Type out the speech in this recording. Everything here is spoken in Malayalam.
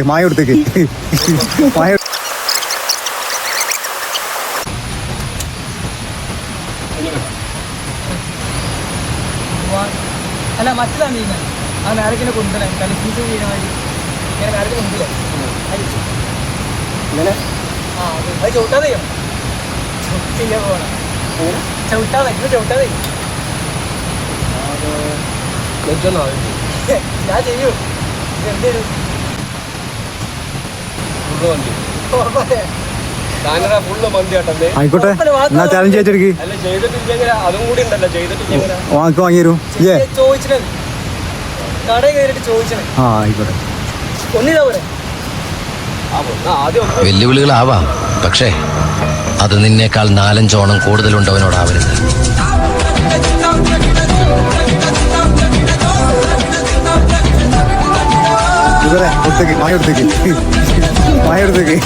മായ കൊടുത്തേക്ക് മായ അല്ല മറ്റതാണ് ചെയ്യുന്നത് ആ നേരക്കിനെ കൊണ്ടുവരാൻ കലിഫീസ് ചെയ്യുന്ന മാതിരി ഇങ്ങനെ നേരത്തിന് മുമ്പില്ല ആ അത് ചവിട്ടാതെ ചെയ്യും ചെയ്യാൻ പോകണം ചവിട്ടാതെ ഇങ്ങനെ ചവിട്ടാതെ ഞാൻ ചെയ്യൂ എന്തേലും ആയിക്കോട്ടെ എന്നാ ചാലഞ്ച് ചെയ്തെടുക്ക് വാങ്ങി തരൂ ചോദിച്ചിട്ട് കടയിൽ കയറിയിട്ട് ചോദിച്ചത് ആ ആയിക്കോട്ടെ ഒന്നിതാ പോലെ വെല്ലുവിളികളാവാം, പക്ഷേ അത് നിന്നേക്കാൾ 4-5 ഓണം കൂടുതലുണ്ടവനോടാവരുത്. ഇവരെ കൊടുത്തേക്ക് മായ കൊടുത്തേക്ക് മായ കൊടുത്തേക്ക്